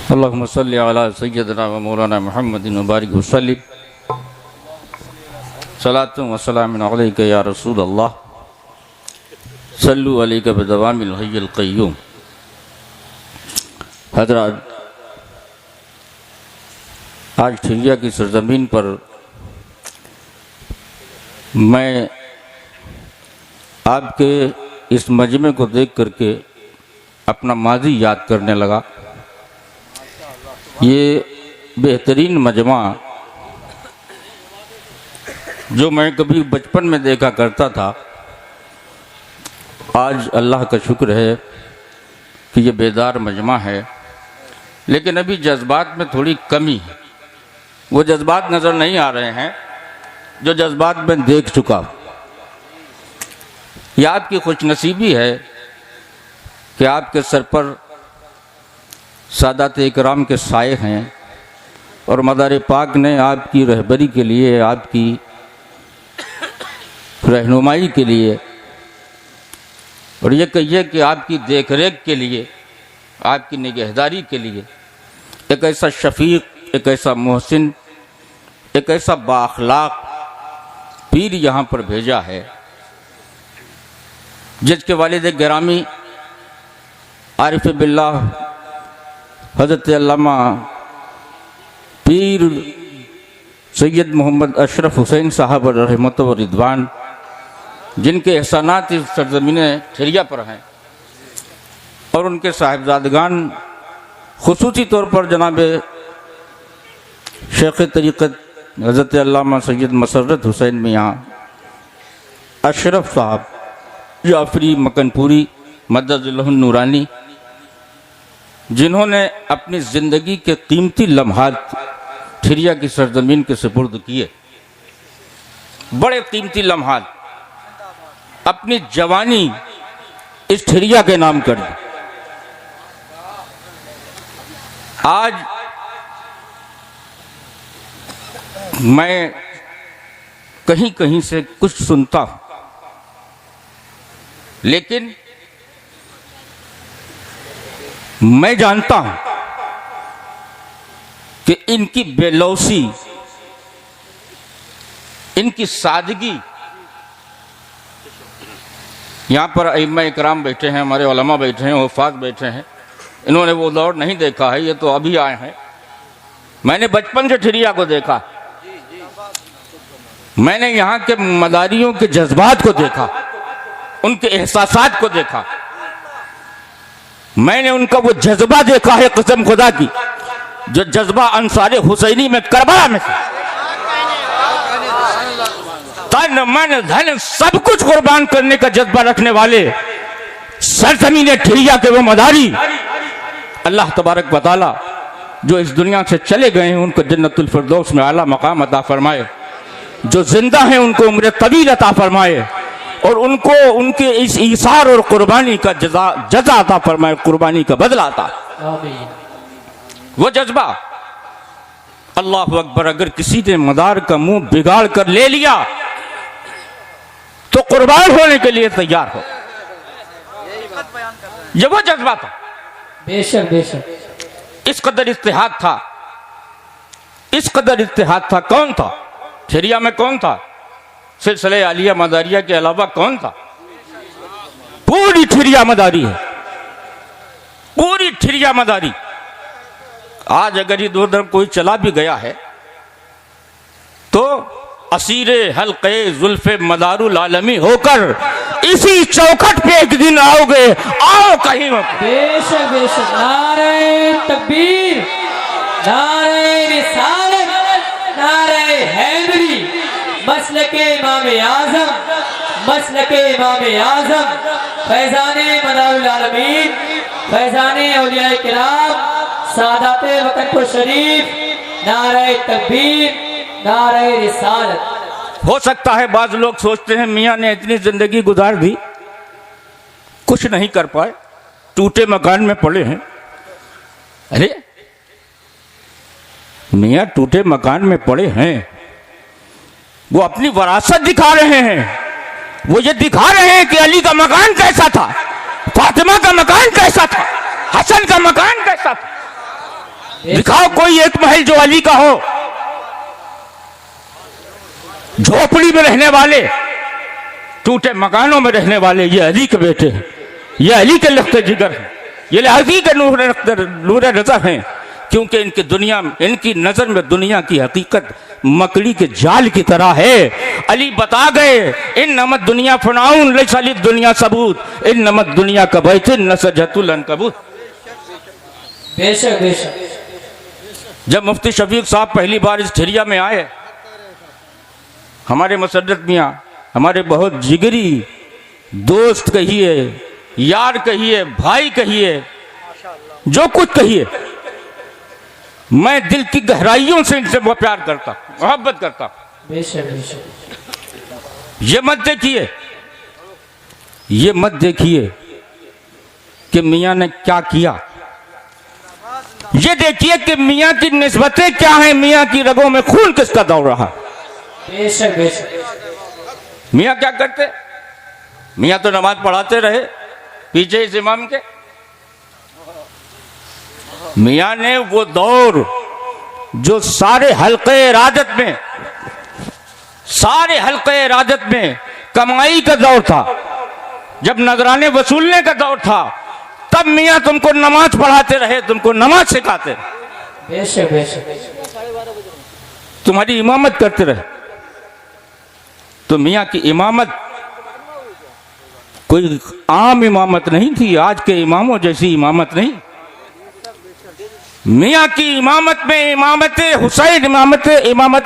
अल्लाहुम्मा सल्लि अला सय्यिदिना व मौलाना मुहम्मदिन व बारिक वसल्लिम सलातु व सलामुन अलैका या रसूल अल्लाह सल्लु अलैका बिदवामिल हय्यिल क़य्यूम। हज़रात, आज ठिरिया की सरजमीन पर मैं आपके इस मजमे को देख करके अपना माजी याद करने लगा। ये बेहतरीन मजमा जो मैं कभी बचपन में देखा करता था, आज अल्लाह का शुक्र है कि ये बेदार मजमा है, लेकिन अभी जज्बात में थोड़ी कमी है। वो जज्बात नज़र नहीं आ रहे हैं जो जज्बात मैं देख चुका हूँ। यह आपकी खुशनसीबी है कि आपके सर पर सादात इकराम के साए हैं और मदार पाक ने आपकी रहबरी के लिए, आपकी रहनुमाई के लिए और ये कहिए कि आपकी देखरेख के लिए, आपकी निगहदारी के लिए एक ऐसा शफीक, एक ऐसा मोहसिन, एक ऐसा बाअखलाक पीर यहाँ पर भेजा है जिसके वालिद गिरामी आरिफ बिल्लाह हज़रत अल्लामा पीर सैयद मोहम्मद अशरफ हुसैन साहब रहमत व रिदवान, जिनके एहसानात इस सरज़मीन ठिरिया पर हैं, और उनके साहिबजादगान खुसूसी तौर पर जनाब शेख तरीक़त हज़रत अल्लामा सैयद मसर्रत हुसैन मियाँ अशरफ साहब जाफरी मकनपुरी मददुल्लाह नूरानी, जिन्होंने अपनी ज़िंदगी के कीमती लम्हात ठिरिया की सरजमीन के सुपुर्द किए। बड़े कीमती लम्हात, अपनी जवानी इस ठिरिया के नाम कर दी। आज मैं कहीं कहीं से कुछ सुनता हूं, लेकिन मैं जानता हूं कि इनकी बेलौसी, इनकी सादगी, यहाँ पर अइम्मा इकराम बैठे हैं, हमारे उलमा बैठे हैं, हुफ़ाज़ बैठे हैं, इन्होंने वो दौर नहीं देखा है, ये तो अभी आए हैं। मैंने बचपन से ठिरिया को देखा, मैंने यहाँ के मदारियों के जज्बात को देखा, उनके एहसासात को देखा, मैंने उनका वो जज्बा देखा है कसम खुदा की, जो जज्बा अंसारे हुसैनी में करबला में तन मन धन सब कुछ कुर्बान करने का जज्बा रखने वाले सरजमीन ठिरिया के वो मदारी, अल्लाह तबारक व तआला जो इस दुनिया से चले गए हैं उनको जन्नतुल फिरदौस में आला मकाम अता फरमाए, जो जिंदा हैं उनको उम्र तवील अता फरमाए, और उनको उनके इस ईसार और कुर्बानी का जजा अता फरमाए, कुर्बानी का बदला अता। वो जज्बा, अल्लाह अकबर, अगर किसी ने मदार का मुंह बिगाड़ कर ले लिया तो कुर्बान होने के लिए तैयार हो, ये वो जज्बा था। बेशक बेशक इस कदर इत्तेहाद था, इस कदर इत्तेहाद था। कौन था ठिरिया में? कौन था सिलसिले आलिया मदारिया के अलावा? कौन था? पूरी ठिरिया मदारी है, पूरी ठिरिया मदारी। आज अगर इधर उधर कोई चला भी गया है तो असीरे हल्के जुल्फे मदारुल आलमी होकर इसी चौखट पे एक दिन आओगे, आओ कहीं मत। बेशक बेशक, नारे तकबीर, नारे रिसालत, नारे हैदरी, मसलके इमाम आज़म, मसलके इमाम आज़म, फैज़ाने मदारुल आलमीन, फैज़ाने औलियाए किराम, सादाते वतनपुर शरीफ, नारे तकबीर, नारे रिसालत। हो सकता है बाज लोग सोचते हैं मियाँ ने इतनी जिंदगी गुजार दी, कुछ नहीं कर पाए, टूटे मकान में पड़े हैं। अरे मियाँ टूटे मकान में पड़े हैं, वो अपनी वरासत दिखा रहे हैं, वो ये दिखा रहे हैं कि अली का मकान कैसा था, फातिमा का मकान कैसा था, हसन का मकान कैसा था। दिखाओ कोई एक महल जो अली का हो। झोपड़ी में रहने वाले, टूटे मकानों में रहने वाले, ये अली के बेटे हैं, ये अली के लख्त जिगर हैं, ये अली के नूर नजर हैं। क्योंकि इनकी दुनिया, इनकी नजर में दुनिया की हकीकत मकड़ी के जाल की तरह है। अली बता गए, इन नमत दुनिया फनाउन लैसा दुनिया सबूत, इन नमत दुनिया कबैतिन नसजतुल अनकबूत। बेशक बेशक। जब मुफ्ती शफीक साहब पहली बार इस ठिरिया में आए, हमारे मुसद्दद मियाँ, हमारे बहुत जिगरी दोस्त कहिए, यार कहिए, भाई कहिए, जो कुछ कहिए, मैं दिल की गहराइयों से इनसे वो प्यार करता, मोहब्बत करता। बेशक बेशक। ये मत देखिए, ये मत देखिए कि मियाँ ने क्या किया, ये देखिए कि मियाँ की निस्बतें क्या हैं, मियाँ की रगों में खून किसका दौड़ रहा। बेशक बेशक। मियाँ क्या करते? मियाँ तो नमाज पढ़ाते रहे पीछे इस इमाम के। मियाँ ने वो दौर जो सारे हल्के इरादत में, सारे हल्के इरादत में कमाई का दौर था, जब नजराने वसूलने का दौर था, तब मियाँ तुमको नमाज पढ़ाते रहे, तुमको नमाज सिखाते रहे। बेशक बेशक। तुम्हारी इमामत करते रहे। तो मियाँ की इमामत कोई आम इमामत नहीं थी, आज के इमामों जैसी इमामत नहीं। मियाँ की इमामत में इमामत हुसैन, इमामत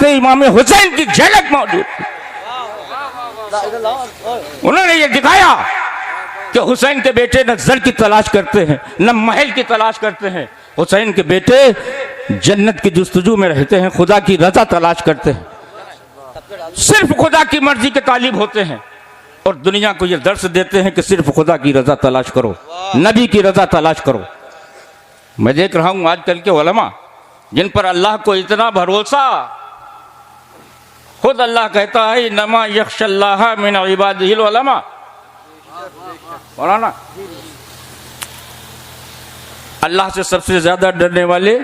इमाम हुसैन की झलक मौजूद थी। उन्होंने ये दिखाया कि हुसैन के बेटे न जर की तलाश करते हैं, न महल की तलाश करते हैं। हुसैन के बेटे जन्नत की जुस्तजू में रहते हैं, खुदा की रजा तलाश करते हैं, सिर्फ खुदा की मर्जी के तालिब होते हैं, और दुनिया को ये दर्श देते हैं कि सिर्फ खुदा की रजा तलाश करो, नबी की रजा तलाश करो। मैं देख रहा हूं आजकल के उलमा जिन पर अल्लाह को इतना भरोसा, खुद अल्लाह कहता है नमा यख्शल्लाह मिन इबादिहिल उलमा। मौलाना, अल्लाह से सबसे ज्यादा डरने वाले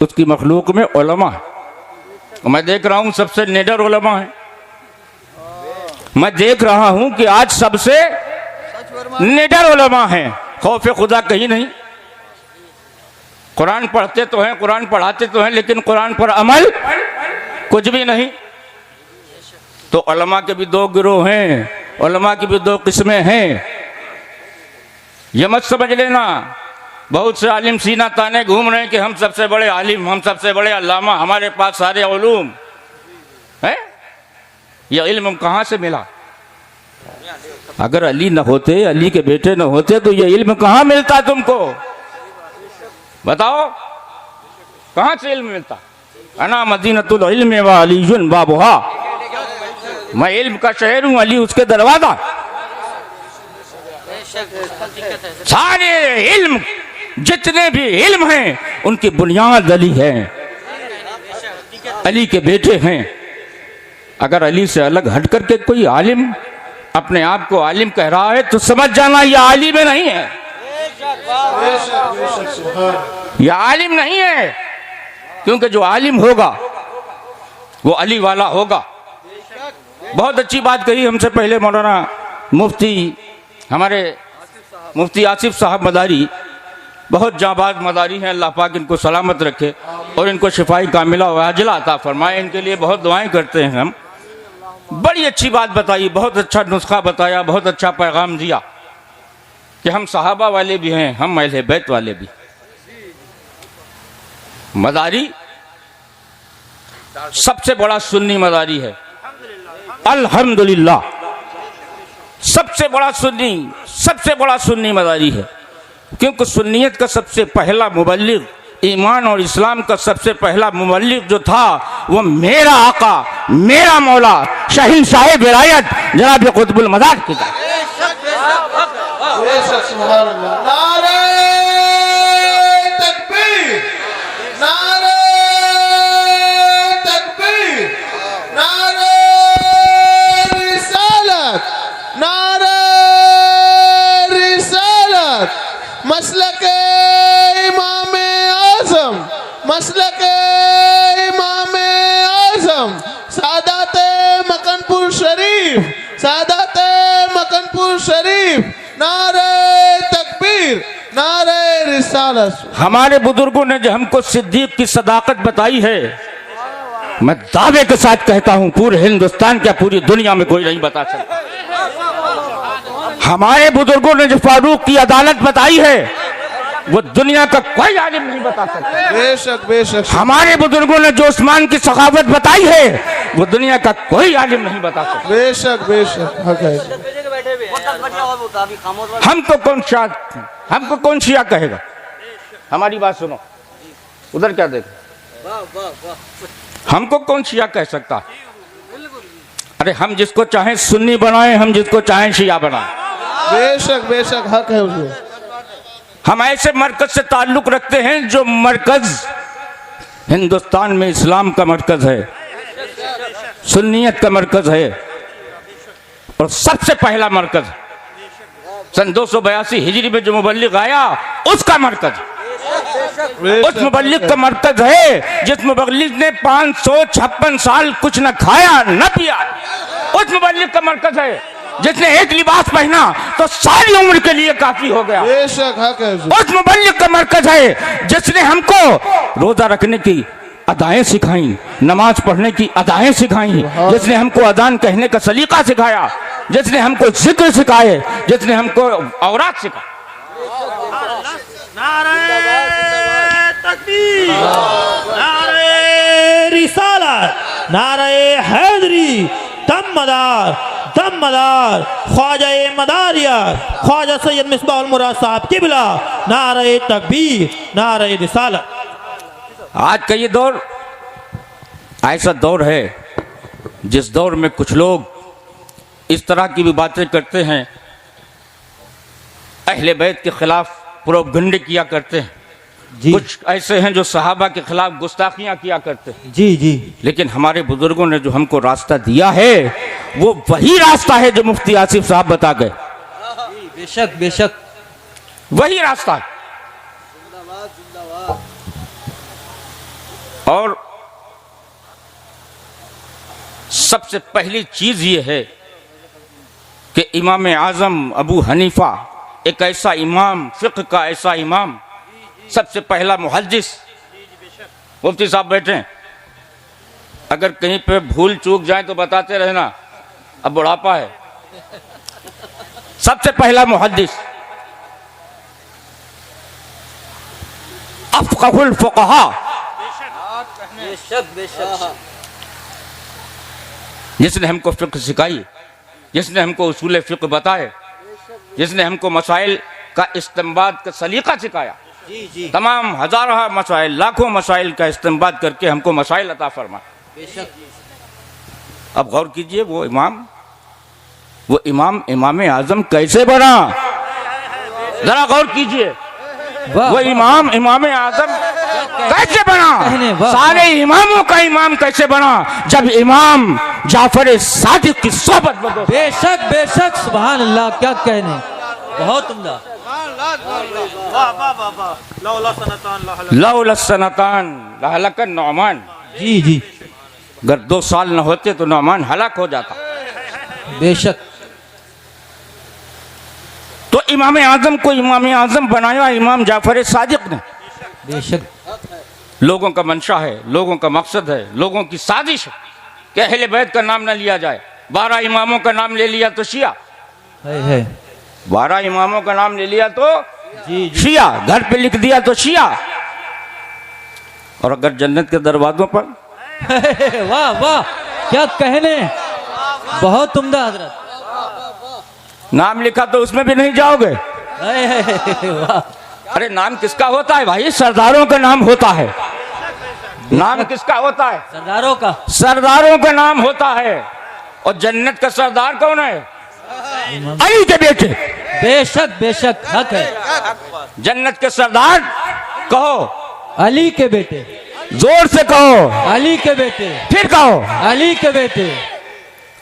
उसकी मखलूक में उलमा है। मैं देख रहा हूं सबसे निडर उलमा है। मैं देख रहा हूं कि आज सबसे निडर उलमा है, खौफ खुदा कहीं नहीं। कुरान पढ़ते तो हैं, कुरान पढ़ाते तो हैं, लेकिन कुरान पर अमल कुछ भी नहीं। तो उलमा के भी दो गिरोह हैं, उलमा की भी दो किस्में हैं। ये मत समझ लेना बहुत से आलिम सीना ताने घूम रहे हैं कि हम सबसे बड़े आलिम, हम सबसे बड़े अल्लामा, हमारे पास सारे उलूम हैं। ये इल्म कहाँ से मिला? अगर अली न होते, अली के बेटे न होते, तो ये इल्म कहाँ मिलता तुमको? बताओ कहाँ से इल्म मिलता? अना मदीनतुल इल्म व अलीयुन बाबुहा। मैं इल्म का शहर हूँ, अली उसके दरवाजा। सारे इल्म, जितने भी इल्म हैं, उनकी बुनियाद अली है, अली के बेटे हैं। अगर अली से अलग हट करके कोई आलिम अपने आप को आलिम कह रहा है तो समझ जाना यह आलिम नहीं है, यह आलिम नहीं है। क्योंकि जो आलिम होगा वो अली वाला होगा। बहुत अच्छी बात कही हमसे पहले मौलाना मुफ्ती, हमारे मुफ्ती आसिफ साहब मदारी, बहुत जाबाज मदारी हैं। अल्लाह पाक इनको सलामत रखे और इनको शिफाई कामिला व आजिला अता फरमाए। इनके लिए बहुत दुआएं करते हैं हम। बड़ी अच्छी बात बताई, बहुत अच्छा नुस्खा बताया, बहुत अच्छा पैगाम दिया कि हम सहाबा वाले भी हैं, हम अहले बैत वाले भी। मदारी सबसे बड़ा सुन्नी मदारी है, अल्हम्दुलिल्लाह। सबसे बड़ा सुन्नी मदारी है, क्योंकि सुन्नियत का सबसे पहला मुबल्लिग, ईमान और इस्लाम का सबसे पहला मुबल्लिग जो था वो मेरा आका, मेरा मौला, शहंशाह विलायत जनाब कुतुबुल मदार की था। नारे तकबीर, नारे तकबीर, नारे रिसालत, नारे रिसालत, मसलक इमाम आज़म मसलक इमाम आजम सादात मकनपुर शरीफ, सादात मकनपुर शरीफ, नारे तकबीर, नारे रिसालत। हमारे बुजुर्गों ने जो हमको सिद्दीक की सदाकत बताई है, मैं दावे के साथ कहता हूं पूरे हिंदुस्तान क्या पूरी दुनिया में कोई नहीं बता सकता। हमारे बुजुर्गों ने जो फारूक की अदालत बताई है, वो दुनिया का कोई आलिम नहीं बता सकता। बेशक बेशक। हमारे बुजुर्गों ने जो उस्मान की सखावत बताई है, वो दुनिया का कोई आलिम नहीं बता सकता। बेशक बेशक हक है। हमको कौन शिया कहेगा? हमारी बात सुनो, उधर क्या देख, हमको कौन शिया कह सकता? अरे हम जिसको चाहें सुन्नी बनाएं, हम जिसको चाहें शिया बनाएं। बेशक बेशक हक है उसको। हम ऐसे मरकज से ताल्लुक रखते हैं जो मरकज हिंदुस्तान में इस्लाम का मरकज है, सुन्नियत का मरकज है और सबसे पहला मरकज सन 282 हिजरी में जो मुबल्लिग आया उसका मरकज, उस मुबल्लिग का मरकज है जिस मुबल्लिग ने 556 साल कुछ न खाया न पिया। उस मुबल्लिग का मरकज है जिसने एक लिबास पहना तो सारी उम्र के लिए काफी हो गया। बेशक हक है उसको। उस मुबल्लिग का मरकज है जिसने हमको रोजा रखने की अदाएं सिखाई, नमाज पढ़ने की अदाएं सिखाई, जिसने हमको अदान कहने का सलीका सिखाया, जिसने हमको जिक्र सिखाए, जिसने हमको औरात सिखाए। नारे तकबीर, नारे रिसालत, नारे हैदरी, दमदार दमदार ख्वाजा मदारिया ख्वाजा सैयद मिसबाहुल मुराद साहब किबला, नारे तकबीर, नारे रिसालत। आज का ये दौर ऐसा दौर है जिस दौर में कुछ लोग इस तरह की भी बातें करते हैं, अहले बैत के खिलाफ प्रोपगंडे किया करते हैं, कुछ ऐसे हैं जो सहाबा के खिलाफ गुस्ताखियां किया करते हैं। जी जी। लेकिन हमारे बुजुर्गों ने जो हमको रास्ता दिया है वो वही रास्ता है जो मुफ्ती आसिफ साहब बता गए। बेशक बेशक वही रास्ता है। और सबसे पहली चीज ये है कि इमाम आजम अबू हनीफा एक ऐसा इमाम, फिक्र का ऐसा इमाम, सबसे पहला मुहद्दिस। मुफ्ती साहब बैठे हैं, अगर कहीं पे भूल चूक जाए तो बताते रहना, अब बुढ़ापा है। सबसे पहला मुहद्दिस, अफ़क़हुल फ़ुक़हा, जिसने हमको फिक्र सिखाई, जिसने हमको उसूल फिक्र बताए, जिसने हमको मसाइल का इस्तेंबात का सलीका सिखाया। जी जी। तमाम हजारों मसाइल, लाखों मसाइल का इस्तेंबात करके हमको मसाइल अता फरमा। अब गौर कीजिए, वो इमाम इमाम आजम कैसे बना, जरा गौर कीजिए। वो इमाम इमाम आजम कैसे बना, सारे इमामों का इमाम कैसे बना, जब इमाम जाफर सादिक की सोबत बदो। बेशक बेशक, सुभान अल्लाह, क्या कहने, बहुत उम्दा। लौला सनतान लहलकन नौमान। जी जी। अगर 2 साल न होते तो नौमान हलाक हो जाता। बेशक। तो इमाम आजम को इमाम आजम बनाया इमाम जाफर सादिक ने। बेशक। लोगों का मंशा है, लोगों का मकसद है, लोगों की साजिश है कि अहले बैत का नाम न लिया जाए। 12 इमामों का नाम ले लिया तो शिया, है 12 इमामों का नाम ले लिया तो जी जी। शिया, घर पे लिख दिया तो शिया। और अगर जन्नत के दरवाजों पर वाह वाह, क्या कहने, बहुत उम्दा हजरत। नाम लिखा तो उसमें भी नहीं जाओगे। वाह। अरे नाम किसका होता है भाई? सरदारों का नाम होता है। नाम किसका होता है? सरदारों का। सरदारों का नाम होता है। और जन्नत का सरदार कौन है? अली के बेटे। बेशक बेशक, हक है। जन्नत के सरदार कहो, अली के बेटे। जोर से कहो, अली के बेटे। फिर कहो, अली के बेटे।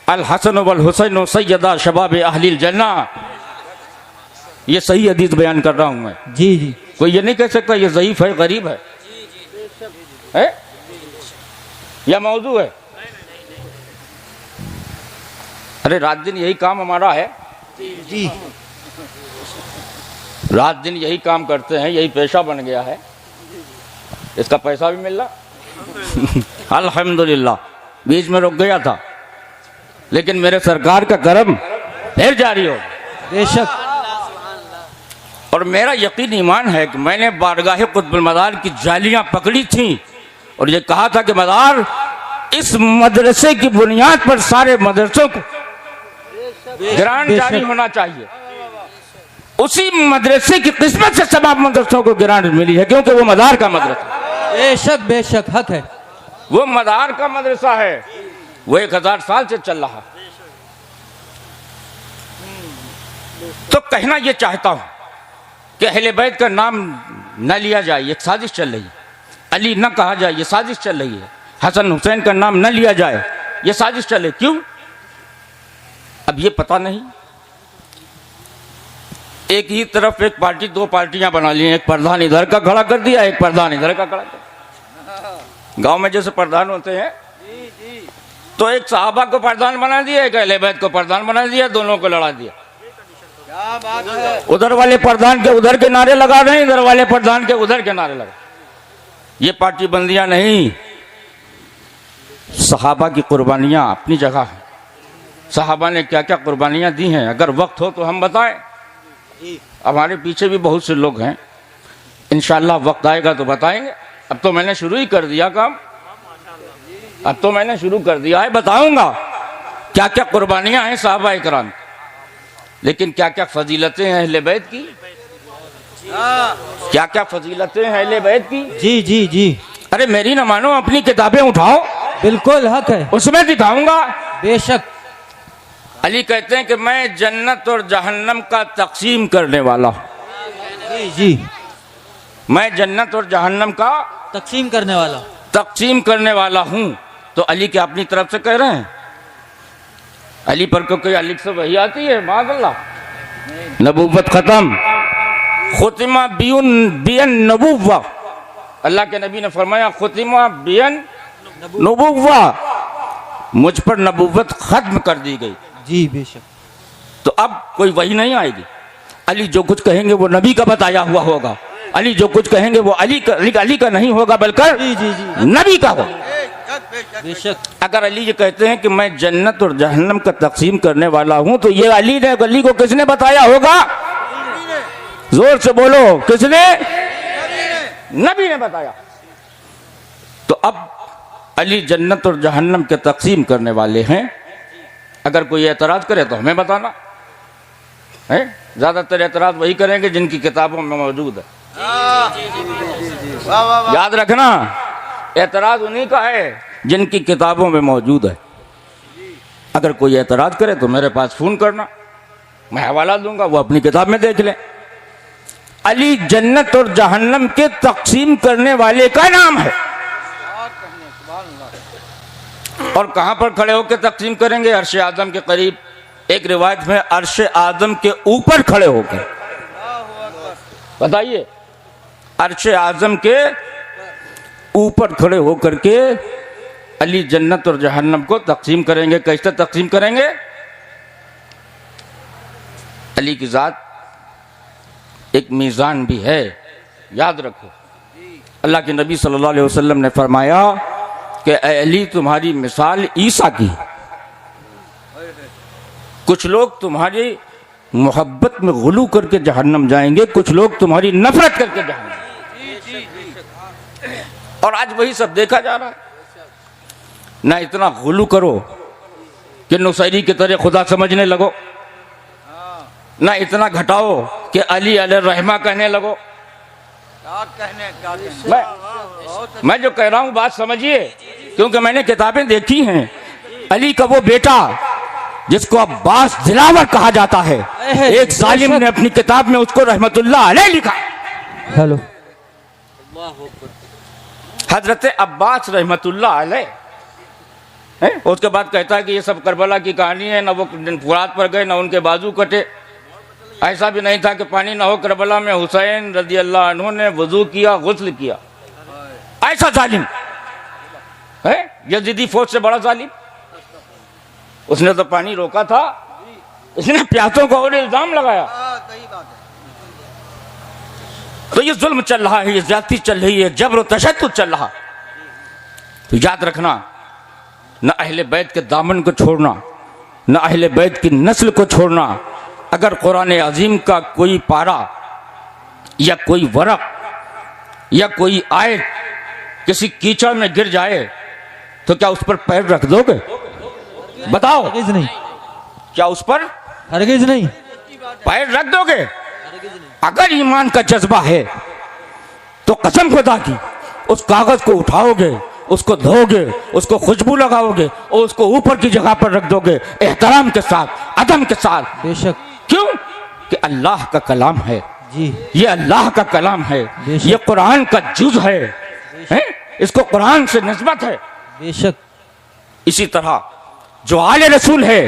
अल हसन वल हुसैन सैयदा शबाब अहलिल जन्ना। ये सही हदीस बयान कर रहा हूं मैं। जी जी। कोई ये नहीं कह सकता ये ज़ईफ है, गरीब है। है या मौजू है? अरे रात दिन यही काम हमारा है जी। रात दिन यही काम करते हैं, यही पेशा बन गया है, इसका पैसा भी मिल रहा अल्हम्दुलिल्लाह। बीच में रुक गया था, लेकिन मेरे सरकार का करम फिर जारी हो। बेशक। और मेरा यकीन ईमान है कि मैंने बारगाह कुतुबुल मदार की जालियां पकड़ी थी और ये कहा था कि मदार इस मदरसे की बुनियाद पर सारे मदरसों को ग्रांट जारी होना चाहिए। उसी मदरसे की किस्मत से तमाम मदरसों को ग्रांट मिली है, क्योंकि वो मदार का मदरसा, बेशक बेशक हक है। वो मदार का मदरसा है, वो 1000 साल से चल रहा। तो कहना ये चाहता हूं कि अहले बैत का नाम न लिया जाए, ये साजिश चल रही है। अली न कहा जाए, ये साजिश चल रही है। हसन हुसैन का नाम न लिया जाए, ये साजिश चले। क्यों? अब ये पता नहीं, एक ही तरफ एक पार्टी, दो पार्टियां बना ली, एक प्रधान इधर का खड़ा कर दिया, एक प्रधान इधर का खड़ा कर दिया। गांव में जैसे प्रधान होते हैं, तो एक सहाबा को प्रधान बना दिया, एक अहले बैत को प्रधान बना दिया, दोनों को लड़ा दिया। उधर वाले प्रधान के उधर के नारे लगा रहे हैं, इधर वाले प्रधान के उधर के नारे लगा। ये पार्टी बंदियां नहीं, सहाबा की कुर्बानियां अपनी जगह है। सहाबा ने क्या क्या कुर्बानियां दी हैं, अगर वक्त हो तो हम बताएं। हमारे पीछे भी बहुत से लोग हैं, इंशाअल्लाह वक्त आएगा तो बताएंगे। अब तो मैंने शुरू ही कर दिया काम, अब तो मैंने शुरू कर दिया है, बताऊंगा क्या क्या कुर्बानियां हैं सहाबा इकराम। लेकिन क्या क्या फजीलतें हैं अहले बैत की, क्या क्या फजीलतें हैं अहले बैत की। जी जी जी। अरे मेरी ना मानो, अपनी किताबें उठाओ, बिल्कुल हक है। उसमें दिखाऊंगा। बेशक। अली कहते हैं कि मैं जन्नत और जहन्नम का तकसीम करने वाला हूं। जी जी। मैं जन्नत और जहन्नम का तकसीम करने वाला। तकसीम करने वाला हूं। तो अली क्या अपनी तरफ से कह रहे हैं? अली पर को कोई अली से वही आती है? माज़अल्लाह, नबूवत खत्म, खुतिमा बियन नबूवा। अल्लाह के नबी ने फरमाया खुतिमा बियन नबूवा, मुझ पर नबूवत खत्म कर दी गई। जी बेशक। तो अब कोई वही नहीं आएगी। अली जो कुछ कहेंगे वो नबी का बताया हुआ होगा। अली जो कुछ कहेंगे वो अली का नहीं होगा, बल्कि जी जी जी। नबी का होगा। बेशक। अगर अली ये कहते हैं कि मैं जन्नत और जहन्नम का तकसीम करने वाला हूं, तो ये अली को किसने बताया होगा? जोर से बोलो, किसने? नबी ने बताया। तो अब अली जन्नत और जहन्नम के तकसीम करने वाले हैं। अगर कोई एतराज करे तो हमें बताना है। ज्यादातर एतराज वही करेंगे जिनकी किताबों में मौजूद है। याद रखना, एतराज उन्हीं का है जिनकी किताबों में मौजूद है। अगर कोई एतराज करे तो मेरे पास फोन करना, मैं हवाला दूंगा, वो अपनी किताब में देख ले। अली जन्नत और जहन्नम के तकसीम करने वाले का नाम है। और कहां पर खड़े होकर तकसीम करेंगे? अर्श आजम के करीब, एक रिवायत में अर्श आजम के ऊपर खड़े होकर। बताइए, अर्श आजम के ऊपर खड़े होकर के अली जन्नत और जहन्नम को तकसीम करेंगे। कैसे तकसीम करेंगे? अली की जात एक मीज़ान भी है, याद रखो। अल्लाह के नबी सल्लल्लाहु अलैहि वसल्लम ने फरमाया कि अली तुम्हारी मिसाल ईसा की। कुछ लोग तुम्हारी मोहब्बत में गुलू करके जहन्नम जाएंगे, कुछ लोग तुम्हारी नफरत करके जहन्नम। और आज वही सब देखा जा रहा है। ना इतना गुलू करो कि नुसैरी की तरह खुदा समझने लगो, ना इतना घटाओ कि अली अलैहिर्रहमा कहने लगो। मैं जो कह रहा हूं बात समझिए, क्योंकि मैंने किताबें देखी हैं। अली का वो बेटा जिसको अब्बास दिलावर कहा जाता है, एक जालिम ने अपनी किताब में उसको रहमतुल्लाह अलैह लिखा। हेलो। हजरत अब्बास रहमतुल्लाह अलैह है। उसके बाद कहता है कि ये सब करबला की कहानी है, ना वो फुरात पर गए, ना उनके बाजू कटे। ऐसा भी नहीं था कि पानी ना हो करबला में, हुसैन रज़ी अल्लाह अन्हु ने वजू किया, गुस्ल किया। ऐसा जालिम है यजीदी फौज से बड़ा जालिम। उसने तो पानी रोका था, उसने प्यासों को और इल्जाम लगाया। तो ये जुल्म चल रहा है, ये ज्यादती चल रही है, जबर और तशद्दुद चल रहा। तो याद रखना, न अहले बैत के दामन को छोड़ना, न अहले बैत की नस्ल को छोड़ना। अगर कुरान अजीम का कोई पारा या कोई वरक या कोई आयत किसी कीचड़ में गिर जाए तो क्या उस पर पैर रख दोगे? बताओ, हरगिज नहीं, क्या उस पर हरगिज नहीं। पैर रख दोगे? अगर ईमान का जज्बा है तो कसम खुदा की उस कागज को उठाओगे, उसको धोगे, उसको खुशबू लगाओगे और उसको ऊपर की जगह पर रख दोगे, एहतराम के साथ, अदम के साथ। बेशक। क्यों? कि अल्लाह का कलाम है जी, ये, अल्लाह का कलाम है, बेशक। ये कुरान का जुज है? इसको कुरान से निस्बत है। बेशक। इसी तरह जो आले रसूल है,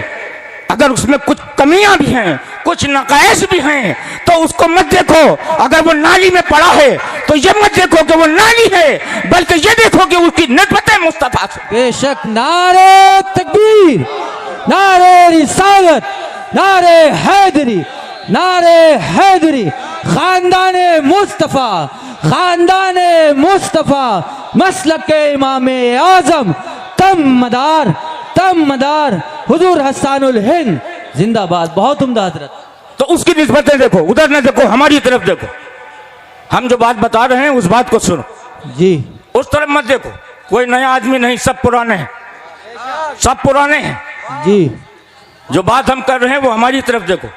अगर उसमें कुछ कमियां भी हैं, कुछ नकायस भी हैं, तो उसको मत देखो। अगर वो नाली में पड़ा है तो ये मत देखो कि वो नाली है, बल्कि ये देखो कि उसकी निस्बत है मुस्तफा से। बेशक। नारे तकबीर, नारे रिसालत, नारे हैदरी, नारे हैदरी। खानदाने मुस्तफा, खानदाने मुस्तफा, मसलक इमाम आजम, तम मदार हुजूर हसानुल हिंद जिंदाबाद। बहुत उम्दा हजरत। तो उसकी निस्बतें देखो, उधर न देखो, हमारी तरफ देखो। हम जो बात बता रहे हैं उस बात को सुनो जी। उस तरफ मत देखो। कोई नया आदमी नहीं, सब पुराने हैं, सब पुराने हैं। जी। जो बात हम कर रहे हैं वो हमारी तरफ देखो।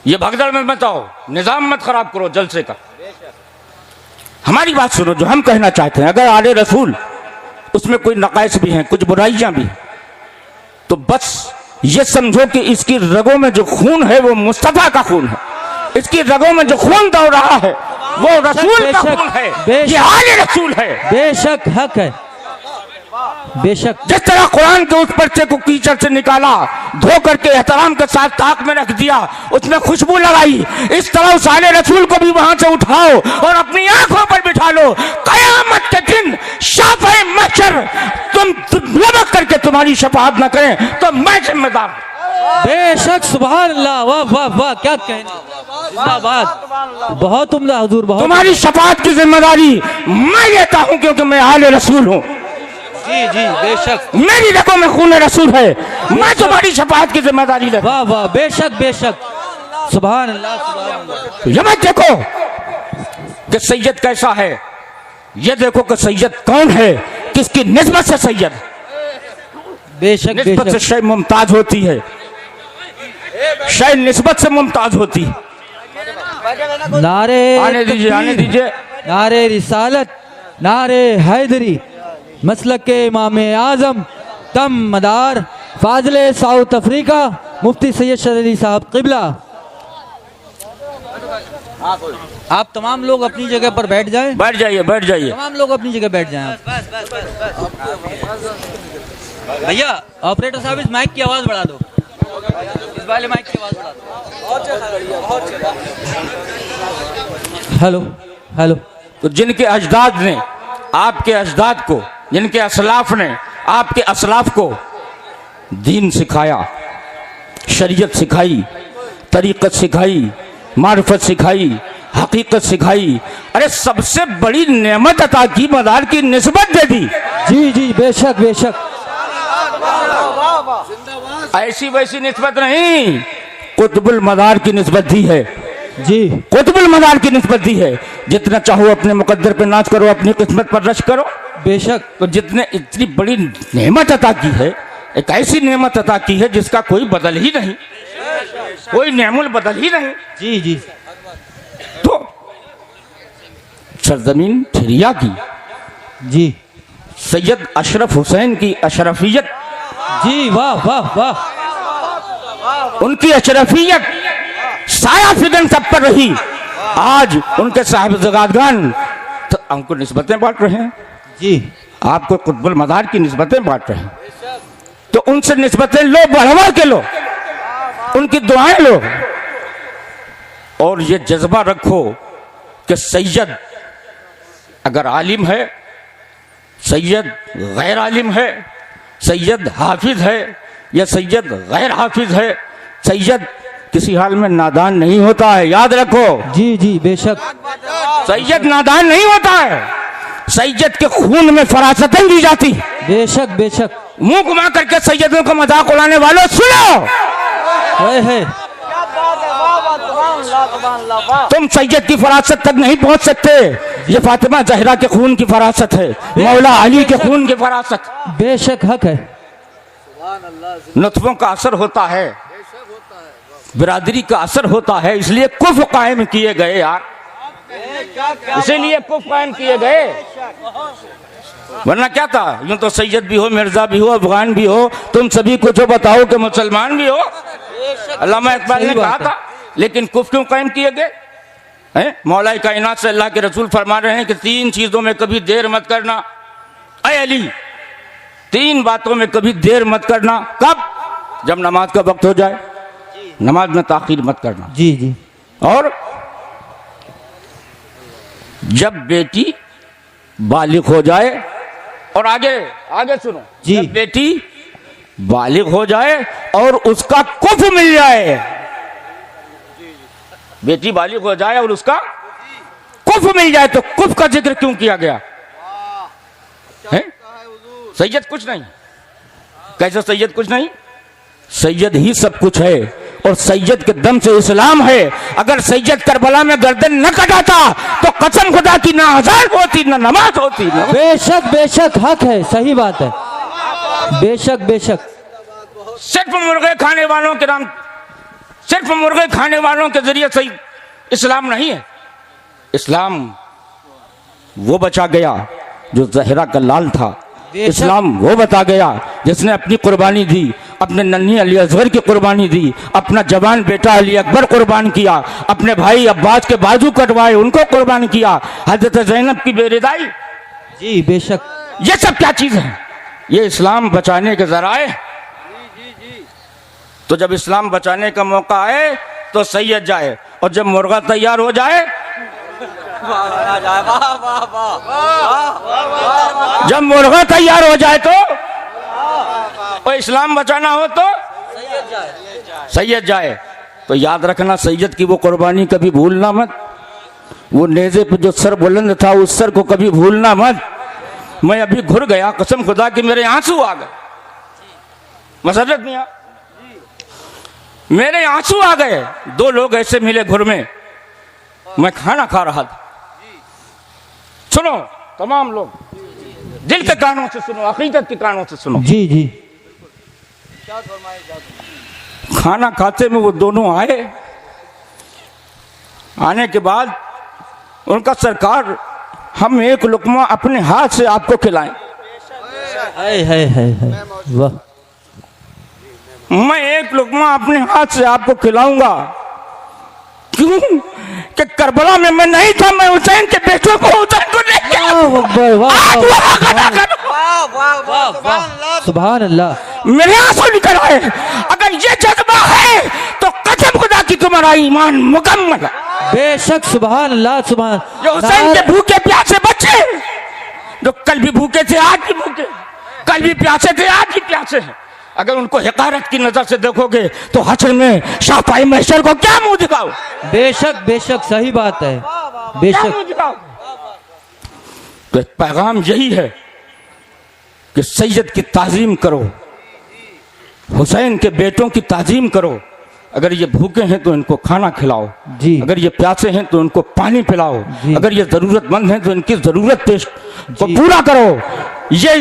ये भगदड़ में मत आओ, निजाम मत खराब करो जलसे का। हमारी बात सुनो, जो हम कहना चाहते हैं। अगर आले रसूल उसमें कोई नकाइस भी हैं, कुछ बुराइयां भी हैं, तो बस ये समझो कि इसकी रगों में जो खून है वो मुस्तफा का खून है। इसकी रगों में जो खून दौड़ रहा है वो रसूल का खून है, ये आले रसूल है। बेशक हक है, बेशक। जिस तरह कुरान के उस पर्चे को कीचड़ से निकाला, धो करके एहतराम के साथ ताक में रख दिया, उसमें खुशबू लगाई, इस तरह उस आले रसूल को भी वहां से उठाओ और अपनी आंखों पर बिठा लो। कयामत के दिन शाफ़े महशर तुम लबक करके तुम्हारी शफाअत न करें तो मैं जिम्मेदार। बेशक। सुभान अल्लाह। वाह वाह वाह, क्या कहने। जिंदाबाद। बहुत उम्दा हुजूर, बहुत। तुम्हारी शफाअत की जिम्मेदारी मैं लेता हूं क्योंकि मैं आले रसूल हूं। जी जी, बेशक। मेरी रगों में खून रसूल है, मैं तुम्हारी शफाअत की जिम्मेदारी लेता हूं। वाह वाह, बेशक बेशक। सुभान अल्लाह, सुभान अल्लाह। ये मत देखो कि सैयद कैसा है, ये देखो कि सैयद कौन है, किसकी निस्बत से सैयद। बेशक निस्बत से बेशक। शय मुमताज होती है, शय निस्बत से मुमताज होती है। नारे आने दीजिए, आने तकबीर, दीजिए। नारे रिसालत, नारे हैदरी, मसलक के इमाम आजम, तम मदार, फाजले साउथ अफ्रीका, मुफ्ती सैयद शरफ अली साहब किबला। आप तमाम लोग अपनी जगह पर बैठ जाएं। बैठ जाइए, बैठ जाइए। तमाम लोग अपनी जगह बैठ जाएं। आप भैया, ऑपरेटर साहब, इस माइक की आवाज बढ़ा दो, इस वाले माइक की आवाज बढ़ा दो। Hello hello. तो जिनके अजदाद ने आपके अजदाद को, जिनके असलाफ ने आपके असलाफ को दीन सिखाया, शरीयत सिखाई, तरीक़त सिखाई, मारिफत सिखाई, हकीकत सिखाई, अरे सबसे बड़ी नेमत अता की, मदार की निस्बत दे दी। जी जी, बेशक बेशक। ऐसी वैसी निस्बत नहीं, कुतुबुल मदार की निस्बत दी है जी। कुतुबुल मदार की निस्बत दी है। जितना चाहो अपने मुकद्दर पे नाच करो, अपनी किस्मत पर रश करो। बेशक। तो जितने इतनी बड़ी नेमत अता की है, एक ऐसी नेमत अता की है जिसका कोई बदल ही नहीं, कोई नेमुल बदल ही नहीं। जी जी। तो सरजमीन ठिरिया की जी सैयद अशरफ हुसैन की अशरफियत, जी, वाह वाह वाह। उनकी अशरफियत साया फिगन सब पर रही। आज उनके साहिब जगादगान तो हमको निस्बतें बांट रहे हैं, जी। आपको कुतुबुल मदार की निस्बतें बांट रहे हैं। तो उनसे निस्बतें लो, बढ़वा के लो, उनकी दुआएं लो और ये जज्बा रखो कि सैयद अगर आलिम है, सैयद गैर आलिम है, सैयद हाफिज है या सैयद गैर हाफिज है, सैयद किसी हाल में नादान नहीं होता है, याद रखो। जी जी बेशक सैयद नादान नहीं होता है, सैयद के खून में फरासतें दी जाती। बेशक बेशक मुंह घुमा करके सैयदों का मजाक उड़ाने वालों सुनो, है तुम सैयद की फरासत तक नहीं पहुंच सकते। ये फातिमा जहरा के खून की फरासत है, मौला अली के खून की फरासत। बेशक हक है। नतफों का असर होता है, बिरादरी का असर होता है, इसलिए कुफ कायम किए गए यार, इसीलिए कुफ कायम किए गए, वरना क्या था? यूं तो सैयद भी हो, मिर्जा भी हो, अफगान भी हो, तुम सभी को जो बताओ कि मुसलमान भी हो, अल्लामा इकबाल ने कहा था, लेकिन कुफ क्यों कायम किए गए हैं? मौला कायनात से अल्लाह के रसूल फरमा रहे हैं कि 3 चीजों में कभी देर मत करना। ऐ अली, 3 बातों में कभी देर मत करना। कब? जब नमाज का वक्त हो जाए, नमाज में ताखीर मत करना। जी जी और जब बेटी बालिग हो जाए, और आगे आगे सुनो, जी। जब बेटी बालिग हो जाए और उसका कुफ मिल जाए, बेटी बालिग हो जाए और उसका कुफ मिल जाए, तो कुफ का जिक्र क्यों किया गया है? सैयद कुछ नहीं। कैसे सैयद कुछ नहीं? सैयद ही सब कुछ है, और सैयद के दम से इस्लाम है। अगर सैयद करबला में गर्दन न कटाता तो कसम खुदा की ना अज़ान होती, ना नमाज होती, ना। बेशक बेशक हक है, सही बात है। बेशक बेशक सिर्फ मुर्गे खाने वालों के नाम, सिर्फ मुर्गे खाने वालों के जरिए सही इस्लाम नहीं है। इस्लाम वो बचा गया जो जहरा का लाल था, इस्लाम वो बता गया जिसने अपनी कुर्बानी दी, अपने नन्ही अली असगर की कुर्बानी दी, अपना जवान बेटा अली अकबर कुर्बान किया, अपने भाई अब्बास के बाजू कटवाए उनको कुर्बान किया, हजरत ज़ैनब की बेरिदाई। जी बेशक ये सब क्या चीज है? ये इस्लाम बचाने के जराए। तो जब इस्लाम बचाने का मौका आए तो सैयद जाए, और जब मुर्गा तैयार हो जाए, जब मुर्गा तैयार हो जाए तो, और इस्लाम बचाना हो तो सैयद जाए। तो याद रखना, सैयद की वो कुर्बानी कभी भूलना मत। वो नेज़े पे जो सर बुलंद था उस सर को कभी भूलना मत। मैं अभी घुर गया, कसम खुदा कि मेरे आंसू आ गए, मसरत नहीं आ, मेरे आंसू आ गए। 2 लोग ऐसे मिले घुर में, मैं खाना खा रहा था। सुनो तमाम लोग, दिल के कानों से सुनो, अकीदत के कानों से सुनो। जी जी खाना खाते में वो दोनों आए, आने के बाद उनका सरकार, हम एक लुकमा अपने हाथ से आपको खिलाएं। है वाह, मैं एक लुकमा अपने हाथ से आपको खिलाऊंगा। क्यों? कि करबला में मैं नहीं था, मैं हुसैन के बेटों को, हुसैन को ले गया। सुभान अल्लाह। मेरे आंसू निकल आए। अगर ये जज्बा है तो कसम खुदा की तुम्हारा ईमान मुकम्मल है। बेशक सुभान अल्लाह सुभान। जो हुसैन के भूखे प्यासे बच्चे, जो कल भी भूखे थे आज भी भूखे, कल भी प्यासे थे आज भी प्यासे हैं, अगर उनको हिकारत की नजर से देखोगे तो हश्र में शाफाई महशर को क्या मुंह दिखाओ? बेशक बेशक सही बात है। क्या बेशक मुंह दिखाओ? तो पैगाम यही है कि सैयद की ताजीम करो, हुसैन के बेटों की ताजीम करो। अगर ये भूखे हैं तो इनको खाना खिलाओ जी। अगर ये प्यासे हैं तो इनको पानी पिलाओ जी। अगर ये जरूरतमंद हैं तो इनकी जरूरत पेश को जी। पूरा करो। ये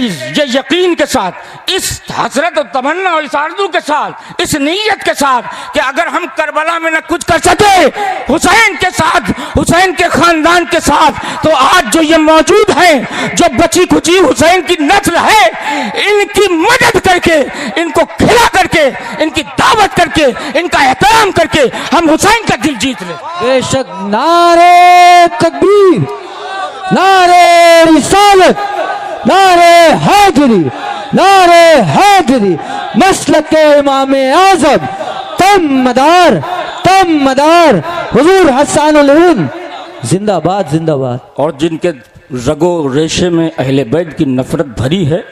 यकीन के साथ, इस हसरत और तमन्ना और इस आरज़ू के साथ, इस नीयत के साथ कि अगर हम करबला में न कुछ कर सके हुसैन के साथ, हुसैन के खानदान के साथ, तो आज जो ये मौजूद हैं, जो बची खुची हुसैन की नस्ल है, इनकी मदद करके, इनको खिला करके, इनकी दावत करके, इनका एहतराम करके हम हुसैन का दिल जीत लें। बेशक। नारे तकबीर, नारे रिसालत, नारे हैदरी, नारे हैदरी, मसलक के इमाम आज़म, तम मदार हुजूर हसनुल हिंद, जिंदाबाद जिंदाबाद। और जिनके रगो रेशे में अहले बैत की नफरत भरी है,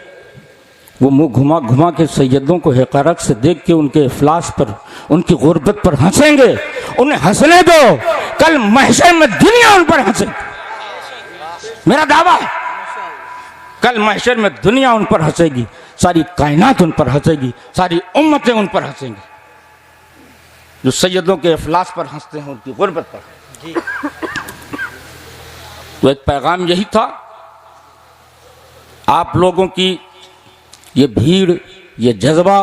वो मुंह घुमा घुमा के सैयदों को हक़ारत से देख के उनके इफलास पर, उनकी गुर्बत पर हंसेंगे। उन्हें हंसने दो, कल महशर में दुनिया उन पर हंसेगी। मेरा दावा है, कल महशर में दुनिया उन पर हंसेगी, सारी कायनात उन पर हंसेगी, सारी उम्मतें उन पर हंसेंगी, जो सैयदों के इफलास पर हंसते हैं, उनकी गुर्बत पर। तो एक पैगाम यही था, आप लोगों की ये भीड़, ये जज्बा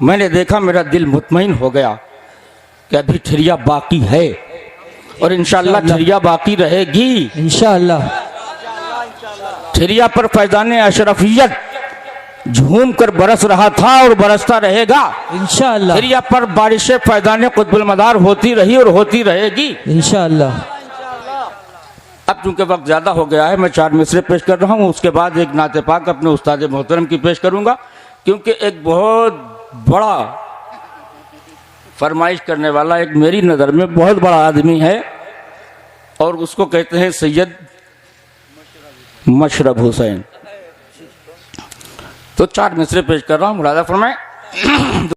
मैंने देखा, मेरा दिल मुतमईन हो गया कि अभी ठिरिया बाकी है और इंशाअल्लाह ठिरिया बाकी रहेगी। इंशाअल्लाह ठिरिया पर फैजाने अशरफियत झूम कर बरस रहा था और बरसता रहेगा। इंशाअल्लाह ठिरिया पर बारिशें फैजाने कुतुबुल मदार होती रही और होती रहेगी इंशाअल्लाह। अब चूंकि वक्त ज़्यादा हो गया है, मैं 4 मिसरे पेश कर रहा हूँ, उसके बाद एक नाते पाक अपने उस्ताद मोहतरम की पेश करूँगा, क्योंकि एक बहुत बड़ा फरमाइश करने वाला एक मेरी नज़र में बहुत बड़ा आदमी है और उसको कहते हैं सैयद मशरफ हुसैन। तो 4 मिसरे पेश कर रहा हूँ, मुलाजा फरमाएं।